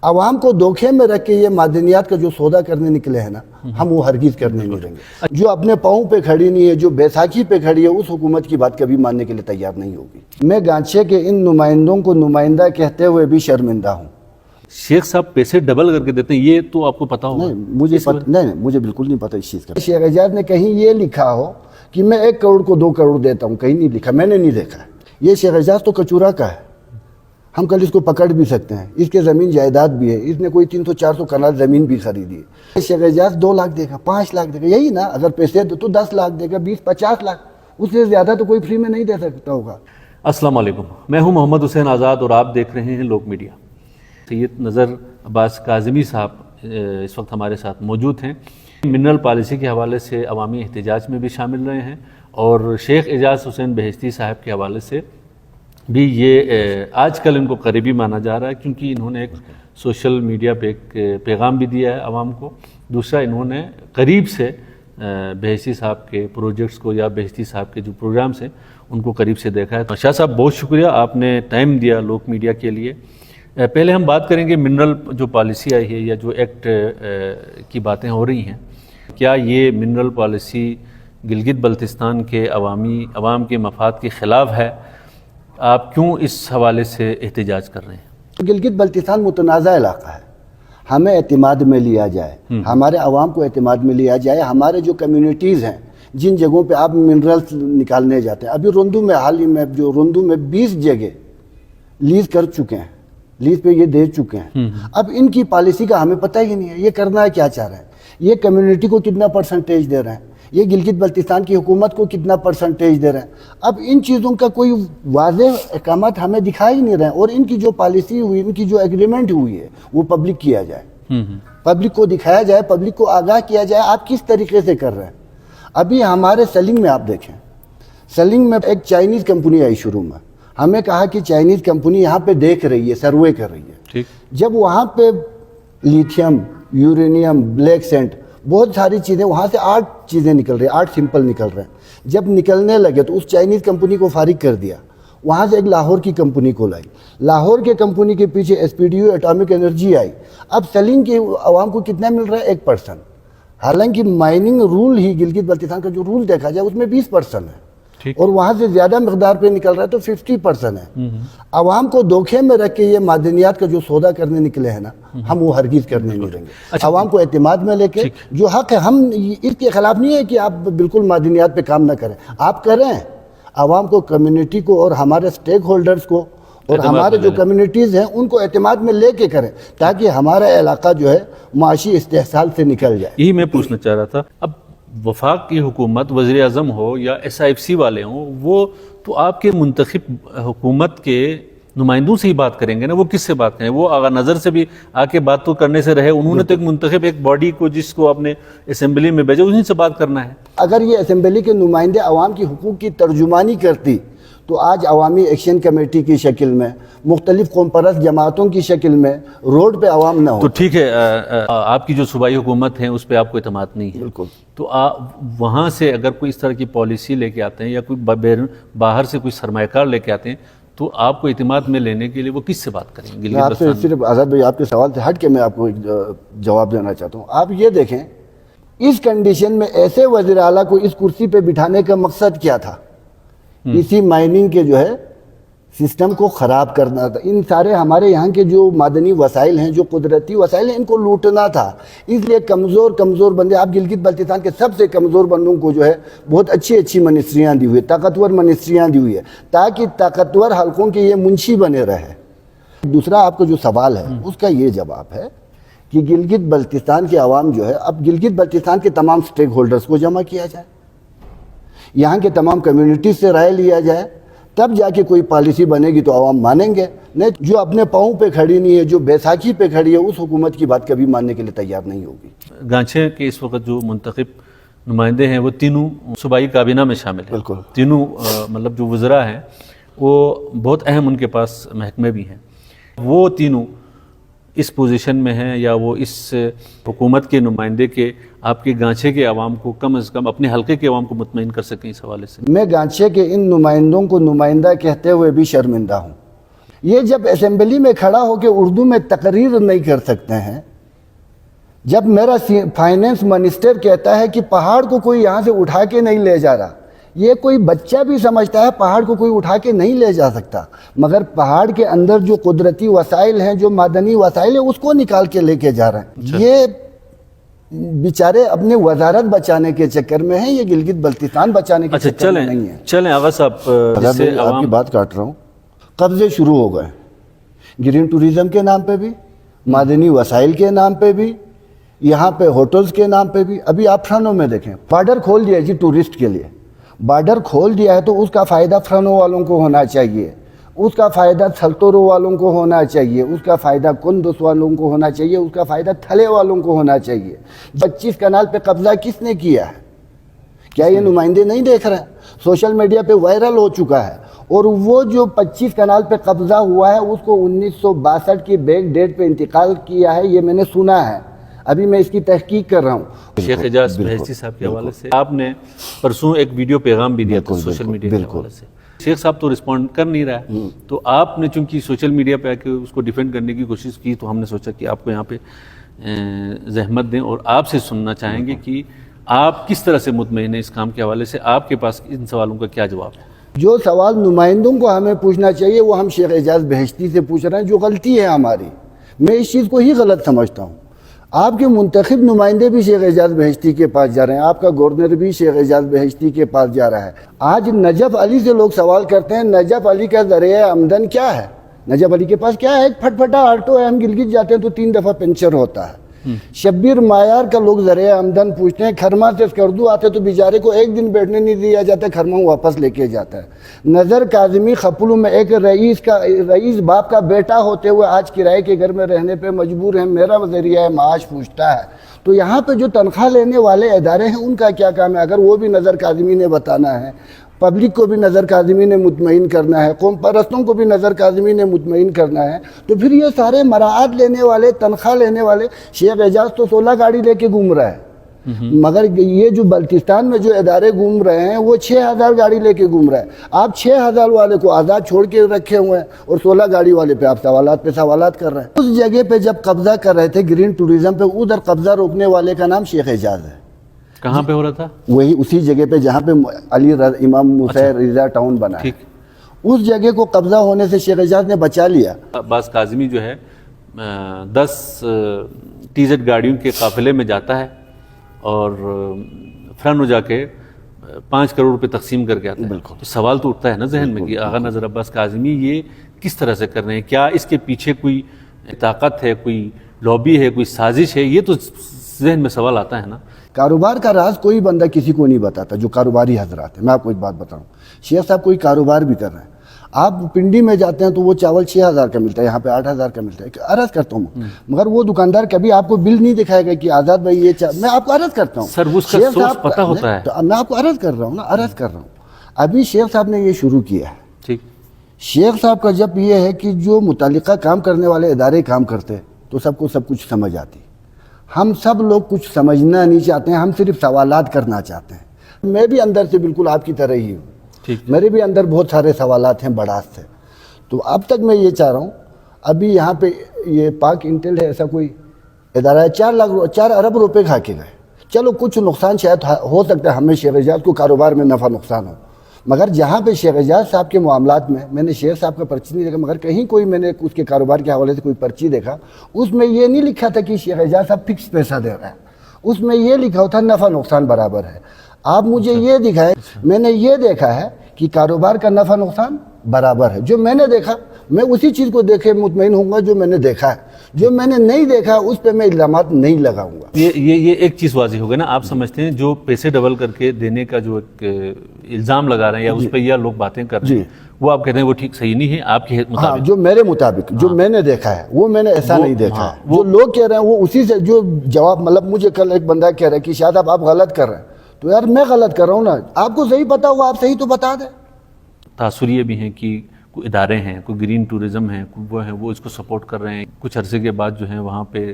عوام کو دھوکے میں رکھ کے یہ معدنیات کا جو سودا کرنے نکلے ہیں نا، ہم وہ ہرگز کرنے نہیں دیں گے۔ جو اپنے پاؤں پہ کھڑی نہیں ہے، جو بیساکھی پہ کھڑی ہے، اس حکومت کی بات کبھی ماننے کے لیے تیار نہیں ہوگی۔ میں گانچے کے ان نمائندوں کو نمائندہ کہتے ہوئے بھی شرمندہ ہوں۔ شیخ صاحب پیسے ڈبل کر کے دیتے ہیں، یہ تو آپ کو پتا ہوگا؟ نہیں، مجھے بالکل نہیں پتا اس چیز کا۔ شیخ اعجاز نے کہیں یہ لکھا ہو کہ میں 1 کروڑ کو 2 کروڑ دیتا ہوں، کہیں نہیں لکھا، میں نے نہیں دیکھا۔ یہ شیخ اعجاز تو کچورا کا ہے، ہم کل اس کو پکڑ بھی سکتے ہیں، اس کے زمین جائیداد بھی ہے، اس نے کوئی 300-400 کنال زمین بھی خریدی ہے۔ شیخ اعجاز 2 لاکھ دے گا، 5 لاکھ دے گا، یہی نا؟ اگر پیسے دو تو 10 لاکھ دے گا، 20-50 لاکھ، اس سے زیادہ تو کوئی فری میں نہیں دے سکتا ہوگا۔ السلام علیکم، میں ہوں محمد حسین آزاد اور آپ دیکھ رہے ہیں لوک میڈیا۔ سید نظر عباس کاظمی صاحب اس وقت ہمارے ساتھ موجود ہیں، منرل پالیسی کے حوالے سے عوامی احتجاج میں بھی شامل رہے ہیں، اور شیخ اعجاز حسین بہشتی صاحب کے حوالے سے بھی یہ آج کل ان کو قریبی مانا جا رہا ہے، کیونکہ انہوں نے ایک سوشل میڈیا پہ ایک پیغام بھی دیا ہے عوام کو، دوسرا انہوں نے قریب سے بہشتی صاحب کے پروجیکٹس کو یا بہشتی صاحب کے جو پروگرامس ہیں ان کو قریب سے دیکھا ہے۔ شاہ صاحب بہت شکریہ، آپ نے ٹائم دیا لوک میڈیا کے لیے۔ پہلے ہم بات کریں گے منرل جو پالیسی آئی ہے یا جو ایکٹ کی باتیں ہو رہی ہیں، کیا یہ منرل پالیسی گلگت بلتستان کے عوام کے مفاد کے خلاف ہے؟ آپ کیوں اس حوالے سے احتجاج کر رہے ہیں؟ گلگت بلتستان متنازع علاقہ ہے، ہمیں اعتماد میں لیا جائے، ہمارے عوام کو اعتماد میں لیا جائے۔ ہمارے جو کمیونٹیز ہیں جن جگہوں پہ آپ منرلز نکالنے جاتے ہیں، ابھی روندو میں حال ہی میں جو روندو میں 20 جگہ لیز کر چکے ہیں، لیز پہ یہ دے چکے ہیں۔ اب ان کی پالیسی کا ہمیں پتہ ہی نہیں ہے، یہ کرنا ہے کیا چاہ رہے ہیں، یہ کمیونٹی کو کتنا پرسنٹیج دے رہے ہیں، یہ گلگت بلتستان کی حکومت کو کتنا پرسنٹیج دے رہے ہیں۔ اب ان چیزوں کا کوئی واضح احکامات ہمیں دکھا ہی نہیں رہے ہیں، اور ان کی جو پالیسی ہوئی، ان کی جو ایگریمنٹ ہوئی ہے وہ پبلک کیا جائے، پبلک کو دکھایا جائے، پبلک کو آگاہ کیا جائے آپ کس طریقے سے کر رہے ہیں۔ ابھی ہمارے سلنگ میں آپ دیکھیں، سلنگ میں ایک چائنیز کمپنی آئی شروع میں، ہمیں کہا کہ چائنیز کمپنی یہاں پہ دیکھ رہی ہے، سروے کر رہی ہے۔ جب وہاں پہ لیتھیم، یورینیم، بلیک سینٹ، بہت ساری چیزیں وہاں سے 8 چیزیں نکل رہی ہیں، 8 سمپل نکل رہے ہیں۔ جب نکلنے لگے تو اس چائنیز کمپنی کو فارغ کر دیا، وہاں سے ایک لاہور کی کمپنی کو لائی، لاہور کے کمپنی کے پیچھے SPDO ایٹامک انرجی آئی۔ اب سلنگ کے عوام کو کتنا مل رہا ہے؟ 1%، حالانکہ مائننگ رول ہی گلگت بلتستان کا جو رول دیکھا جائے اس میں 20% ہے، اور وہاں سے زیادہ مقدار پہ نکل رہا ہے تو 50% ہے۔ عوام کو دھوکے میں رکھ کے یہ معدنیات کا جو سودا کرنے نکلے ہیں نا، ہم وہ ہرگز کرنے نہیں دیں گے۔ عوام کو اعتماد میں لے کے جو حق ہے، ہم اس کے خلاف نہیں ہے کہ آپ بالکل معدنیات پہ کام نہ کریں، آپ کریں، عوام کو، کمیونٹی کو اور ہمارے سٹیک ہولڈرز کو اور ہمارے جو کمیونٹیز ہیں ان کو اعتماد میں لے کے کریں، تاکہ ہمارا علاقہ جو ہے معاشی استحصال سے نکل جائے۔ یہی میں پوچھنا چاہ رہا تھا، اب وفاق کی حکومت، وزیر اعظم ہو یا SIFC والے ہوں، وہ تو آپ کے منتخب حکومت کے نمائندوں سے ہی بات کریں گے نا، وہ کس سے بات کریں؟ وہ آغا نظر سے بھی آ کے بات تو کرنے سے رہے، انہوں نے تو ایک منتخب ایک باڈی کو جس کو آپ نے اسمبلی میں بھیجا انہیں سے بات کرنا ہے۔ اگر یہ اسمبلی کے نمائندے عوام کی حقوق کی ترجمانی کرتی تو آج عوامی ایکشن کمیٹی کی شکل میں، مختلف قوم پرست جماعتوں کی شکل میں روڈ پہ عوام نہ ہو۔ تو ٹھیک ہے، آپ کی جو صوبائی حکومت ہے اس پہ آپ کو اعتماد نہیں ہے، بالکل، تو وہاں سے اگر کوئی اس طرح کی پالیسی لے کے آتے ہیں یا کوئی باہر سے کوئی سرمایہ کار لے کے آتے ہیں تو آپ کو اعتماد میں لینے کے لیے وہ کس سے بات کریں گے؟ میں آپ سے صرف آزاد بھائی آپ کے سوال سے ہٹ کے میں آپ کو جواب دینا چاہتا ہوں۔ آپ یہ دیکھیں، اس کنڈیشن میں ایسے وزیر اعلیٰ کو اس کرسی پہ بٹھانے کا مقصد کیا تھا؟ اسی مائننگ کے جو ہے سسٹم کو خراب کرنا تھا، ان سارے ہمارے یہاں کے جو معدنی وسائل ہیں، جو قدرتی وسائل ہیں، ان کو لوٹنا تھا۔ اس لیے کمزور بندے، آپ گلگت بلتستان کے سب سے کمزور بندوں کو جو ہے بہت اچھی منسٹریاں دی ہوئی، طاقتور منسٹریاں دی ہوئی ہے، تاکہ طاقتور حلقوں کے یہ منشی بنے رہے۔ دوسرا آپ کا جو سوال ہے اس کا یہ جواب ہے کہ گلگت بلتستان کے عوام جو ہے، اب گلگت بلتستان کے تمام سٹیک ہولڈرز کو جمع کیا جائے، یہاں کے تمام کمیونٹیز سے رائے لیا جائے، تب جا کے کوئی پالیسی بنے گی تو عوام مانیں گے، نہیں جو اپنے پاؤں پہ کھڑی نہیں ہے، جو بیساکھی پہ کھڑی ہے، اس حکومت کی بات کبھی ماننے کے لیے تیار نہیں ہوگی۔ گانچے کے اس وقت جو منتخب نمائندے ہیں وہ تینوں صوبائی کابینہ میں شامل ہیں، بالکل، تینوں مطلب جو وزراء ہیں وہ بہت اہم، ان کے پاس محکمے بھی ہیں، وہ تینوں اس پوزیشن میں ہیں یا وہ اس حکومت کے نمائندے کے آپ کے گانچے کے عوام کو کم از کم اپنے حلقے کے عوام کو مطمئن کر سکیں اس حوالے سے؟ میں گانچے کے ان نمائندوں کو نمائندہ کہتے ہوئے بھی شرمندہ ہوں۔ یہ جب اسمبلی میں کھڑا ہو کے اردو میں تقریر نہیں کر سکتے ہیں، جب میرا فائنینس منسٹر کہتا ہے کہ پہاڑ کو کوئی یہاں سے اٹھا کے نہیں لے جا رہا، یہ کوئی بچہ بھی سمجھتا ہے پہاڑ کو کوئی اٹھا کے نہیں لے جا سکتا، مگر پہاڑ کے اندر جو قدرتی وسائل ہیں، جو معدنی وسائل ہیں، اس کو نکال کے لے کے جا رہے ہیں۔ یہ بیچارے اپنے وزارت بچانے کے چکر میں ہیں، یہ گلگت بلتستان بچانے کے چکر میں نہیں ہے۔ چلیں آغا صاحب، جس سے آپ کی بات کاٹ رہا ہوں، قبضے شروع ہو گئے گرین ٹوریزم کے نام پہ بھی، معدنی وسائل کے نام پہ بھی، یہاں پہ ہوٹلز کے نام پہ بھی۔ ابھی آپ فرنوں میں دیکھیں، بارڈر کھول دیا جی ٹورسٹ کے لیے، بارڈر کھول دیا ہے تو اس کا فائدہ فرنوں والوں کو ہونا چاہیے، اس کا فائدہ تھلتورو والوں کو ہونا چاہیے، اس کا فائدہ کندوز والوں کو ہونا چاہیے، اس کا فائدہ تھلے والوں کو ہونا چاہیے۔ 25 کنال پہ قبضہ کس نے کیا ہے؟ کیا یہ نمائندے نہیں دیکھ رہے ہیں؟ سوشل میڈیا پہ وائرل ہو چکا ہے، اور وہ جو 25 کنال پہ قبضہ ہوا ہے اس کو 1962 کی بیک ڈیٹ پہ انتقال کیا ہے، یہ میں نے سنا ہے، ابھی میں اس کی تحقیق کر رہا ہوں۔ شیخ اعجاز بہشتی صاحب کے حوالے سے آپ نے پرسوں ایک ویڈیو پیغام بھی دیا تھا سوشل میڈیا کے حوالے سے، شیخ صاحب تو رسپونڈ کر نہیں رہا ہے، تو آپ نے چونکہ سوشل میڈیا پہ آ کے اس کو ڈیفینڈ کرنے کی کوشش کی، تو ہم نے سوچا کہ آپ کو یہاں پہ زحمت دیں اور آپ سے سننا چاہیں گے کہ آپ کس طرح سے مطمئن ہیں اس کام کے حوالے سے، آپ کے پاس ان سوالوں کا کیا جواب ہے؟ جو سوال نمائندوں کو ہمیں پوچھنا چاہیے وہ ہم شیخ اعجاز بہشتی سے پوچھ رہے ہیں، جو غلطی ہے ہماری، میں اس چیز کو ہی غلط سمجھتا ہوں۔ آپ کے منتخب نمائندے بھی شیخ اعجاز بہشتی کے پاس جا رہے ہیں، آپ کا گورنر بھی شیخ اعجاز بہشتی کے پاس جا رہا ہے۔ آج نجف علی سے لوگ سوال کرتے ہیں، نجف علی کا ذریعہ آمدن کیا ہے؟ نجف علی کے پاس کیا ہے؟ ایک پھٹ پھٹا آٹو ہے، ہم گلگت جاتے ہیں تو 3 دفعہ پنچر ہوتا ہے۔ شبیر معیار کا لوگ ذریعہ آمدن پوچھتے ہیں، کھرما سے اسکردو آتے تو بیچارے کو ایک دن بیٹھنے نہیں دیا جاتا، کھرما واپس لے کے جاتا ہے۔ نظر کاظمی خپلو میں ایک رئیس باپ کا بیٹا ہوتے ہوئے آج کرائے کے گھر میں رہنے پہ مجبور ہیں، میرا ذریعہ معاش پوچھتا ہے۔ تو یہاں پہ جو تنخواہ لینے والے ادارے ہیں ان کا کیا کام ہے؟ اگر وہ بھی نظر کاظمی نے بتانا ہے، پبلک کو بھی نظر کاظمی نے مطمئن کرنا ہے، قوم پرستوں کو بھی نظر کاظمی نے مطمئن کرنا ہے، تو پھر یہ سارے مراعات لینے والے، تنخواہ لینے والے، شیخ اعجاز تو 16 گاڑی لے کے گھوم رہا ہے، مگر یہ جو بلتستان میں جو ادارے گھوم رہے ہیں وہ 6000 گاڑی لے کے گھوم رہا ہے۔ آپ 6000 والے کو آزاد چھوڑ کے رکھے ہوئے ہیں اور 16 گاڑی والے پہ آپ سوالات پہ سوالات کر رہے ہیں۔ اس جگہ پہ جب قبضہ کر رہے تھے گرین ٹوریزم پہ، ادھر قبضہ روکنے والے کا نام شیخ اعجاز ہے۔ کہاں پہ ہو رہا تھا؟ وہی اسی جگہ پہ جہاں پہ امام موسیٰ رضا ٹاؤن بنا ہے، اس جگہ کو قبضہ ہونے سے شیخ اعجاز نے بچا لیا۔ عباس کاظمی جو ہے 10 TZ گاڑیوں کے قافلے میں جاتا ہے اور فرنو جا کے 5 کروڑ روپے تقسیم کر کے آتا ہے۔ بالکل، تو سوال تو اٹھتا ہے نا ذہن میں کہ آغا نذر عباس کاظمی یہ کس طرح سے کر رہے ہیں؟ کیا اس کے پیچھے کوئی طاقت ہے، کوئی لابی ہے، کوئی سازش ہے؟ یہ تو ذہن میں سوال آتا ہے نا۔ کاروبار کا راز کوئی بندہ کسی کو نہیں بتاتا، جو کاروباری حضرات ہیں۔ میں آپ کو ایک بات بتاؤں، شیخ صاحب کوئی کاروبار بھی کر رہے ہیں، آپ پنڈی میں جاتے ہیں تو وہ چاول 6000 کا ملتا ہے، یہاں پہ 8000 کا ملتا ہے۔ عرض کرتا ہوں مگر وہ دکاندار کبھی آپ کو بل نہیں دکھائے گا کہ آزاد بھائی یہ میں آپ کو عرض کرتا ہوں، سر اس کا سورس پتہ ہوتا ہے۔ تو میں آپ کو عرض کر رہا ہوں نا، عرض کر رہا ہوں، ابھی شیخ صاحب نے یہ شروع کیا ہے۔ ٹھیک، شیخ صاحب کا جب یہ ہے کہ جو متعلقہ کام کرنے والے ادارے کام کرتے تو سب کو سب کچھ سمجھ آتی۔ ہم سب لوگ کچھ سمجھنا نہیں چاہتے ہیں، ہم صرف سوالات کرنا چاہتے ہیں۔ میں بھی اندر سے بالکل آپ کی طرح ہی ہوں، میرے بھی اندر بہت سارے سوالات ہیں بڑاس سے۔ تو اب تک میں یہ چاہ رہا ہوں، ابھی یہاں پہ یہ پاک انٹل ہے، ایسا کوئی ادارہ ہے، 4 ارب روپے کھا کے گئے۔ چلو کچھ نقصان شاید ہو سکتا ہے، ہمیں شیخ اعجاز کو کاروبار میں نفع نقصان ہو، مگر جہاں پہ شیخ اعجاز صاحب کے معاملات میں نے شیخ صاحب کا پرچی نہیں دیکھا، مگر کہیں کوئی میں نے اس کے کاروبار کے حوالے سے کوئی پرچی دیکھا، اس میں یہ نہیں لکھا تھا کہ شیخ اعجاز صاحب فکس پیسہ دے رہا ہے، اس میں یہ لکھا ہوتا نفع نقصان برابر ہے۔ آپ مجھے یہ دکھائے، میں نے یہ دیکھا ہے کہ کاروبار کا نفع نقصان برابر ہے۔ جو میں نے دیکھا میں اسی چیز کو دیکھے مطمئن ہوں گا جو میں نے دیکھا ہے، جو میں نے نہیں دیکھا اس پہ میں الزامات نہیں لگاؤں گا۔ یہ ایک چیز واضح ہو گئی نا، آپ سمجھتے ہیں جو پیسے ڈبل کر کے دینے کا جو ایک الزام لگا رہے ہیں یا اس پہ یہ لوگ باتیں کر رہے ہیں، وہ آپ کہتے ہیں وہ ٹھیک صحیح نہیں ہے آپ کے مطابق؟ ہاں، جو میرے مطابق جو میں نے دیکھا ہے وہ میں نے ایسا نہیں دیکھا ہے۔ جو لوگ کہہ رہے ہیں وہ اسی سے جو جواب، مطلب مجھے کل ایک بندہ کہہ رہا ہے کہ شاید آپ غلط کر رہے ہیں، تو یار میں غلط کر رہا ہوں نا، آپ کو صحیح پتا ہوگا آپ صحیح تو بتا دیں۔ تاثر یہ بھی ہیں کہ کوئی ادارے ہیں، کوئی گرین ٹورزم ہیں، وہ ہیں وہ اس کو سپورٹ کر رہے ہیں، کچھ عرصے کے بعد جو ہیں وہاں پہ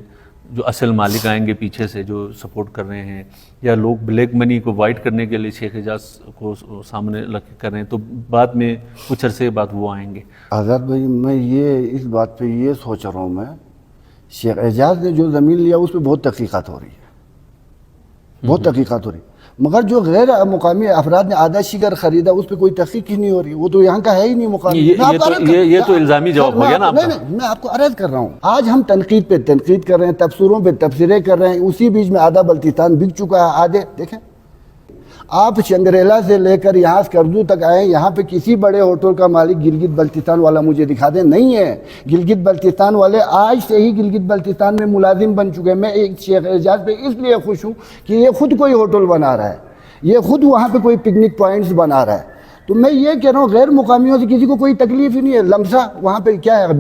جو اصل مالک آئیں گے پیچھے سے جو سپورٹ کر رہے ہیں، یا لوگ بلیک منی کو وائٹ کرنے کے لیے شیخ اعجاز کو سامنے رکھ کے کر رہے ہیں، تو بعد میں کچھ عرصے بعد وہ آئیں گے؟ آزاد بھائی میں یہ اس بات پہ یہ سوچ رہا ہوں، میں شیخ اعجاز نے جو زمین لیا اس پہ بہت تحقیقات ہو رہی ہے، بہت تحقیقات ہو رہی ہے، مگر جو غیر مقامی افراد نے آدھا شیگر خریدا اس پہ کوئی تحقیق ہی نہیں ہو رہی، وہ تو یہاں کا ہے ہی نہیں مقامی۔ یہ تو الزامی جواب ہو گیا نا آپ کا۔ نہیں، میں آپ کو عرض کر رہا ہوں، آج ہم تنقید پہ تنقید کر رہے ہیں، تبصروں پہ تبصرے کر رہے ہیں، اسی بیچ میں آدھا بلتستان بک چکا ہے، آدھے دیکھیں آپ شنگریلا سے لے کر یہاں اسکردو تک آئے، یہاں پہ کسی بڑے ہوٹل کا مالک گلگت بلتستان والا مجھے دکھا دیں، نہیں ہے۔ گلگت بلتستان والے آج سے ہی گلگت بلتستان میں ملازم بن چکے ہیں۔ میں ایک شیخ اعجاز پہ اس لیے خوش ہوں کہ یہ خود کوئی ہوٹل بنا رہا ہے، یہ خود وہاں پہ کوئی پکنک پوائنٹس بنا رہا ہے۔ تو میں یہ کہہ رہا ہوں غیر مقامیوں سے کسی کو کوئی تکلیف ہی نہیں ہے۔ لمسا وہاں پہ کیا ہے،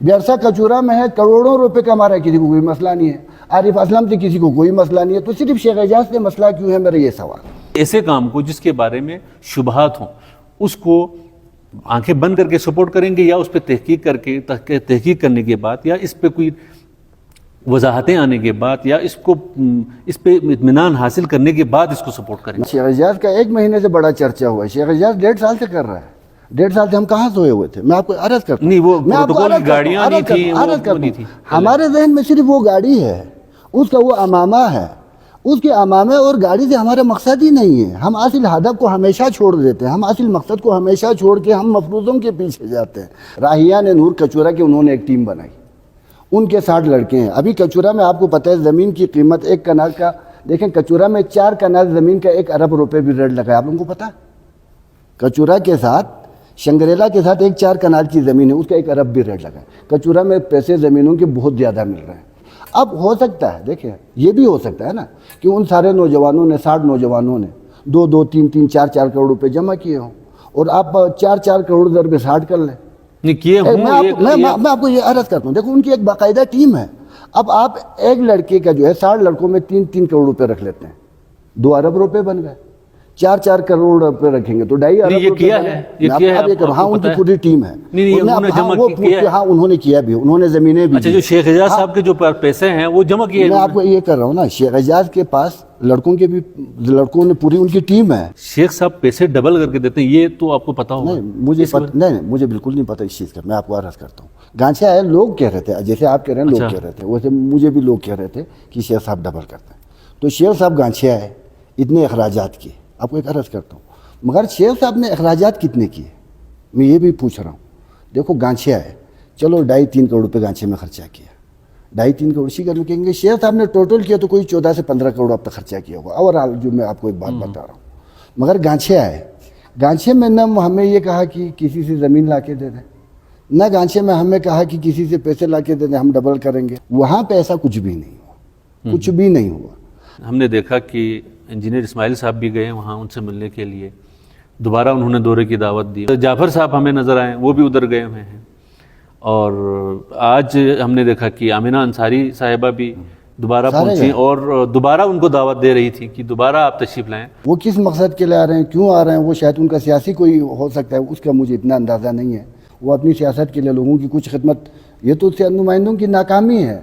بیرسا کچورا میں ہے، کروڑوں روپے کما رہا ہے، کسی کو کوئی مسئلہ نہیں ہے۔ عارف اسلم سے کسی کو کوئی مسئلہ نہیں ہے، تو صرف شیخ اعجاز سے مسئلہ کیوں ہے، میرا یہ سوال۔ ایسے کام کو جس کے بارے میں شبہات ہوں اس کو آنکھیں بند کر کے سپورٹ کریں گے، یا اس پہ تحقیق کر کے تحقیق کرنے کے بعد، یا اس پہ کوئی وضاحتیں آنے کے بعد، یا اس پہ اطمینان حاصل کرنے کے بعد اس کو سپورٹ کریں گے؟ شیخ اعجاز کا 1 مہینے سے بڑا چرچا ہوا ہے، شیخ اعجاز 1.5 سال سے کر رہا ہے، 1.5 سال سے ہم کہاں سوئے ہوئے تھے؟ میں آپ کو عرض کرتا ہوں، نہیں، وہ میں آپ کو پروٹوکول عرض کی گاڑیاں نہیں تھیں، عرض وہ کرتا نہیں ہوں، تھی۔ ہمارے ذہن میں صرف وہ گاڑی ہے، اس کا وہ امامہ ہے، اس کے امامے اور گاڑی سے ہمارا مقصد ہی نہیں ہے۔ ہم اصل ہدف کو ہمیشہ چھوڑ دیتے ہیں، ہم اصل مقصد کو ہمیشہ چھوڑ کے ہم مفروضوں کے پیچھے جاتے ہیں۔ راہیان نور کچورا کی انہوں نے ایک ٹیم بنائی، ان کے 60 لڑکے ہیں۔ ابھی کچورا میں آپ کو پتہ ہے زمین کی قیمت 1 کنال کا، دیکھیں کچورا میں 4 کنال زمین کا 1 ارب روپے بھی ریٹ لگا ہے، آپ لوگوں کو پتہ ہے؟ کچورا کے ساتھ شنگریلا کے ساتھ 4 کنال کی زمین ہے، اس کا 1 ارب بھی ریٹ لگا ہے۔ کچورا میں پیسے زمینوں کے بہت زیادہ مل رہے ہیں۔ اب ہو سکتا ہے، دیکھیں یہ بھی ہو سکتا ہے نا کہ ان سارے نوجوانوں نے 60 نوجوانوں نے 2-2 3-3 4-4 کروڑ روپے جمع کیے ہوں، اور آپ 4-4 کروڑ ضرب 60 کر لیں۔ نہیں کیے ہوں، میں آپ کو یہ عرض کرتا ہوں، دیکھو ان کی ایک باقاعدہ ٹیم ہے۔ اب آپ ایک لڑکے کا جو ہے 60 لڑکوں میں 3-3 کروڑ روپے رکھ لیتے ہیں، 2 ارب روپے بن گئے۔ 4-4 کروڑ روپے رکھیں گے تو 2.5 ارب یہ روپے کیا بنے۔ ہے، یہ کیا ہے، ہاں ان کی پوری ٹیم ہے، نہیں انہوں نے جمع کیا ہے۔ ہاں انہوں نے کیا بھی، انہوں نے زمینیں بھی۔ اچھا، جو شیخ اعجاز صاحب کے جو پیسے ہیں وہ جمع کیے؟ میں آپ کو یہ کر رہا ہوں نا، شیخ اعجاز کے پاس لڑکوں نے پوری ان کی ٹیم ہے۔ شیخ صاحب پیسے ڈبل کر کے دیتے ہیں، یہ تو آپ کو پتا ہوگا؟ نہیں مجھے بالکل نہیں پتہ اس چیز کا، میں آپ کو عرض کرتا ہوں۔ گانچھا ہے، لوگ کہہ رہے تھے، جیسے آپ کہہ رہے ہیں لوگ کہہ رہے تھے، ویسے مجھے بھی لوگ کہہ رہے تھے کہ شیخ صاحب ڈبل کرتے ہیں۔ تو شیخ صاحب گانچھیا ہے، اتنے اخراجات کیے، آپ کو ایک عرض کرتا ہوں، مگر شیخ صاحب نے اخراجات کتنے کیے میں یہ بھی پوچھ رہا ہوں۔ دیکھو گانچھیا ہے، چلو 2.5-3 کروڑ روپے گانچھے میں خرچہ کیا، 2.5-3 کروڑ اسی کا کہیں گے۔ شیخ صاحب نے ٹوٹل کیا تو کوئی 14 سے 15 کروڑ اب تک خرچہ کیا ہوگا، اوورآل جو میں آپ کو ایک بات بتا رہا ہوں۔ مگر گانچھیا ہے، گانچھے میں نہ ہمیں یہ کہا کہ کسی سے زمین لا کے دے دیں، نہ گانچھے میں ہمیں کہا کہ کسی سے پیسے لا کے دے دیں، ہم ڈبل کریں گے۔ وہاں پہ ایسا کچھ بھی نہیں ہوا، کچھ بھی نہیں ہوا۔ ہم نے دیکھا کہ انجینئر اسماعیل صاحب بھی گئے وہاں ان سے ملنے کے لیے، دوبارہ انہوں نے دورے کی دعوت دی۔ جعفر صاحب ہمیں نظر آئے، وہ بھی ادھر گئے ہوئے ہیں، اور آج ہم نے دیکھا کہ آمینہ انصاری صاحبہ بھی دوبارہ پہنچی اور دوبارہ ان کو دعوت دے رہی تھی کہ دوبارہ آپ تشریف لائیں۔ وہ کس مقصد کے لیے آ رہے ہیں، کیوں آ رہے ہیں، وہ شاید ان کا سیاسی کوئی ہو سکتا ہے، اس کا مجھے اتنا اندازہ نہیں ہے۔ وہ اپنی سیاست کے لیے لوگوں کی کچھ خدمت، یہ تو نمائندوں کی ناکامی ہے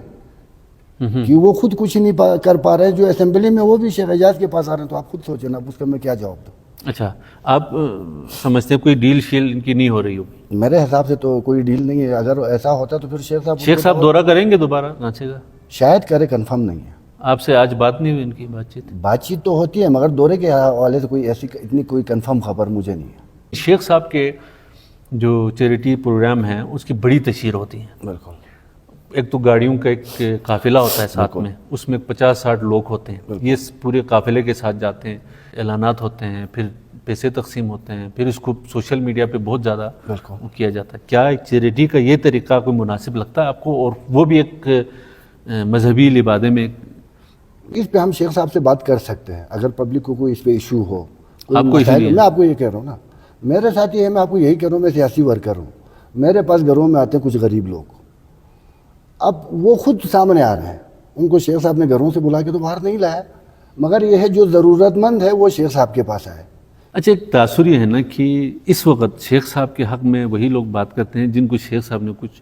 کہ وہ خود کچھ نہیں کر پا رہے، جو اسمبلی میں وہ بھی شیخ اعجاز کے پاس آ رہے ہیں، تو آپ خود سوچیں نا اس کا میں کیا جواب دوں۔ اچھا، آپ سمجھتے ہیں کوئی ڈیل شیل ان کی نہیں ہو رہی ہوگی؟ میرے حساب سے تو کوئی ڈیل نہیں ہے، اگر ایسا ہوتا تو پھر شیخ صاحب دورہ کریں گے دوبارہ گانچھے کا؟ شاید کرے، کنفرم نہیں ہے۔ آپ سے آج بات نہیں ہوئی ان کی؟ بات چیت تو ہوتی ہے، مگر دورے کے حوالے سے کوئی ایسی اتنی کوئی کنفرم خبر مجھے نہیں ہے۔ شیخ صاحب کے جو چیریٹی پروگرام ہیں اس کی بڑی تشہیر ہوتی ہے۔ بالکل، ایک تو گاڑیوں کا ایک قافلہ ہوتا ہے ساتھ میں، اس میں 50-60 لوگ ہوتے ہیں، یہ پورے قافلے کے ساتھ جاتے ہیں، اعلانات ہوتے ہیں، پھر پیسے تقسیم ہوتے ہیں، پھر اس کو سوشل میڈیا پہ بہت زیادہ کیا جاتا ہے۔ کیا ایک چیریٹی کا یہ طریقہ کوئی مناسب لگتا ہے آپ کو؟ اور وہ بھی ایک مذہبی لبادے میں۔ اس پہ ہم شیخ صاحب سے بات کر سکتے ہیں، اگر پبلک کو کوئی اس پہ ایشو ہو۔ آپ کو میں آپ کو یہ کہہ رہا ہوں نا، میرے ساتھ یہ ہے، میں آپ کو یہی کہہ رہا ہوں، میں سیاسی ورکر ہوں، میرے پاس گھروں میں آتے ہیں کچھ غریب لوگ، اب وہ خود سامنے آ رہے ہیں، ان کو شیخ صاحب نے گھروں سے بلا کے تو باہر نہیں لایا، مگر یہ ہے جو ضرورت مند ہے وہ شیخ صاحب کے پاس آئے۔ اچھا، ایک تاثر یہ ہے نا کہ اس وقت شیخ صاحب کے حق میں وہی لوگ بات کرتے ہیں جن کو شیخ صاحب نے کچھ